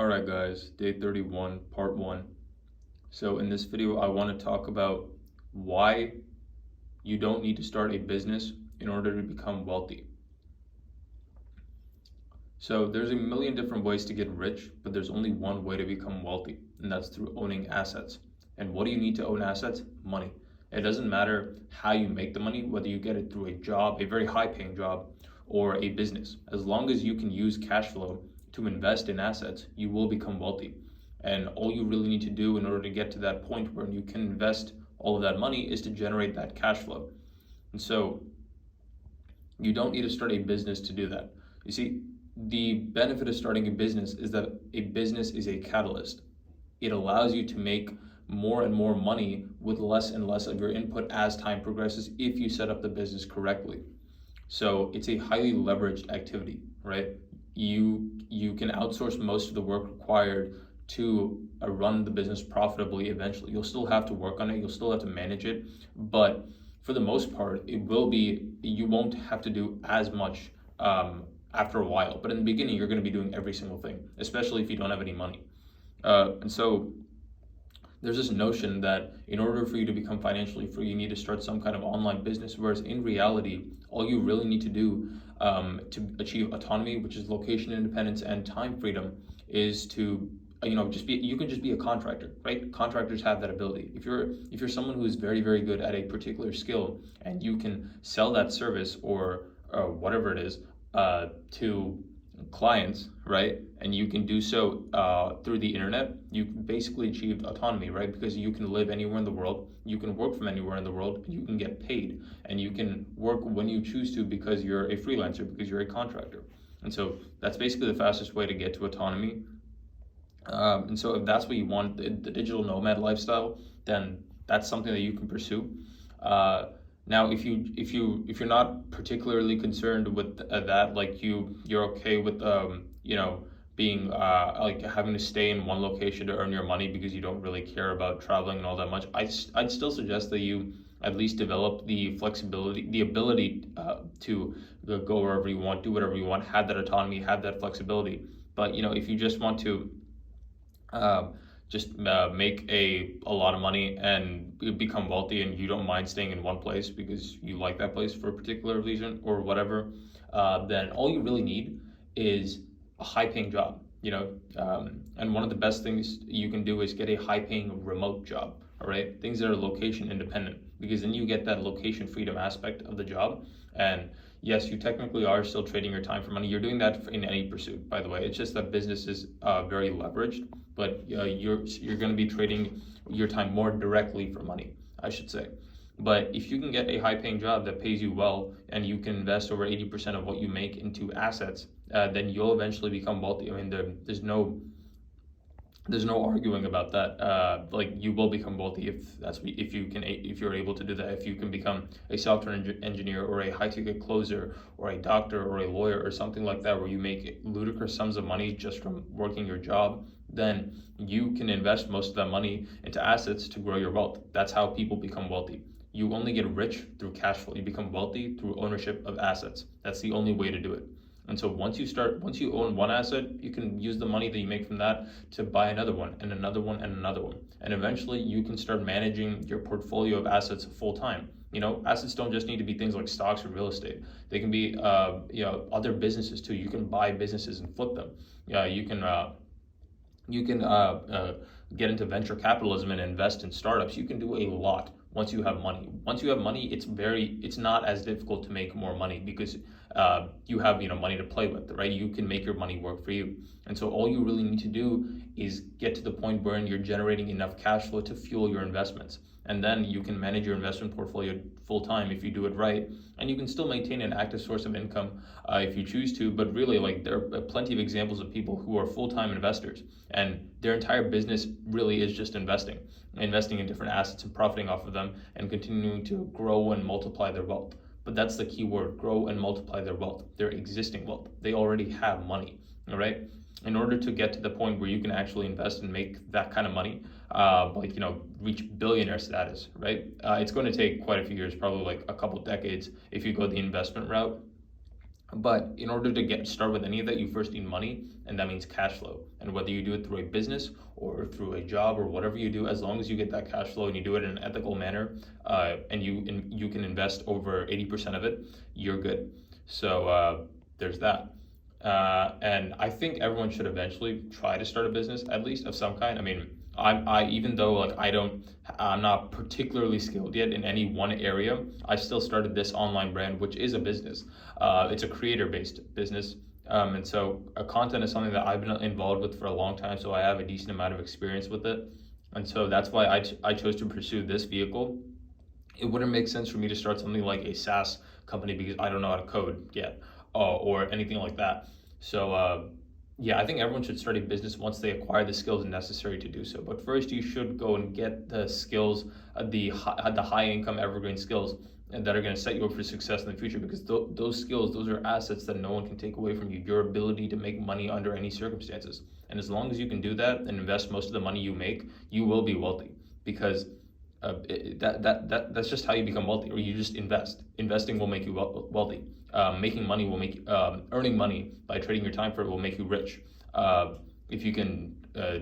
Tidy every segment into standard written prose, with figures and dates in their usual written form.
Alright guys, day 31, part 1. So in this video, I want to talk about why you don't need to start a business in order to become wealthy. So there's a million different ways to get rich, but there's only one way to become wealthy, and that's through owning assets. And what do you need to own assets? Money. It doesn't matter how you make the money, whether you get it through a job, a very high paying job, or a business. As long as you can use cash flow to invest in assets, you will become wealthy. And all you really need to do in order to get to that point where you can invest all of that money is to generate that cash flow. And so you don't need to start a business to do that. You see, the benefit of starting a business is that a business is a catalyst. It allows you to make more and more money with less and less of your input as time progresses if you set up the business correctly. So it's a highly leveraged activity, right? You can outsource most of the work required to run the business profitably eventually. You'll still have to work on it, you'll still have to manage it, but for the most part, you won't have to do as much after a while. But in the beginning, you're going to be doing every single thing, especially if you don't have any money. And so there's this notion that in order for you to become financially free, you need to start some kind of online business, whereas in reality, all you really need to do to achieve autonomy, which is location independence and time freedom, is to you can just be a contractor, right? Contractors have that ability. If you're someone who is very, very good at a particular skill and you can sell that service or whatever it is to clients, right? And you can do so through the internet. You basically achieved autonomy, right? Because you can live anywhere in the world, you can work from anywhere in the world, and you can get paid, and you can work when you choose to because you're a freelancer, because you're a contractor. And so that's basically the fastest way to get to autonomy. And so if that's what you want, the digital nomad lifestyle, then that's something that you can pursue. Now, if you're not particularly concerned with that, like you're okay with being like having to stay in one location to earn your money because you don't really care about traveling and all that much, I'd still suggest that you at least develop the flexibility, the ability to go wherever you want, do whatever you want, have that autonomy, have that flexibility. But if you just want to make a lot of money and become wealthy, and you don't mind staying in one place because you like that place for a particular reason or whatever, then all you really need is a high paying job. And one of the best things you can do is get a high paying remote job. All right, things that are location independent, because then you get that location freedom aspect of the job. And yes, you technically are still trading your time for money. You're doing that in any pursuit, by the way. It's just that business is very leveraged, but you're going to be trading your time more directly for money, I should say. But if you can get a high-paying job that pays you well, and you can invest over 80% of what you make into assets, then you'll eventually become wealthy. I mean, there's no arguing about that. Like, you will become wealthy if you're able to do that. If you can become a software engineer or a high ticket closer or a doctor or a lawyer or something like that, where you make ludicrous sums of money just from working your job, then you can invest most of that money into assets to grow your wealth. That's how people become wealthy. You only get rich through cash flow. You become wealthy through ownership of assets. That's the only way to do it. And so once you own one asset, you can use the money that you make from that to buy another one and another one and another one. And eventually you can start managing your portfolio of assets full time. Assets don't just need to be things like stocks or real estate. They can be, other businesses too. You can buy businesses and flip them. You can get into venture capitalism and invest in startups. You can do a lot once you have money. Once you have money, it's not as difficult to make more money because you have money to play with, right? You can make your money work for you. And so all you really need to do is get to the point where you're generating enough cash flow to fuel your investments. And then you can manage your investment portfolio full time if you do it right. And you can still maintain an active source of income if you choose to. But really, like, there are plenty of examples of people who are full-time investors, and their entire business really is just investing in different assets and profiting off of them and continuing to grow and multiply their wealth. But that's the key word: grow and multiply their wealth, their existing wealth. They already have money, all right? In order to get to the point where you can actually invest and make that kind of money, reach billionaire status, right? It's going to take quite a few years, probably like a couple decades if you go the investment route. But in order to get start with any of that, you first need money, and that means cash flow. And whether you do it through a business or through a job or whatever you do, as long as you get that cash flow and you do it in an ethical manner, and you can invest over 80% of it, you're good. So there's that. And I think everyone should eventually try to start a business, at least of some kind. I mean, I even though like I'm not particularly skilled yet in any one area, I still started this online brand, which is a business. It's a creator-based business. And so content is something that I've been involved with for a long time, so I have a decent amount of experience with it. And so that's why I chose to pursue this vehicle. It wouldn't make sense for me to start something like a SaaS company because I don't know how to code yet, or anything like that. So yeah, I think everyone should start a business once they acquire the skills necessary to do so. But first, you should go and get the skills, the high income evergreen skills that are going to set you up for success in the future. Because those skills, those are assets that no one can take away from you. Your ability to make money under any circumstances, and as long as you can do that and invest most of the money you make, you will be wealthy. Because that's just how you become wealthy, or you just invest. Investing will make you wealthy. Making money will make earning money by trading your time for it will make you rich. If you can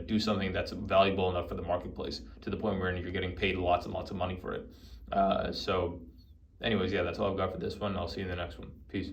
do something that's valuable enough for the marketplace to the point where you're getting paid lots and lots of money for it. So, anyways, yeah, that's all I've got for this one. I'll see you in the next one. Peace.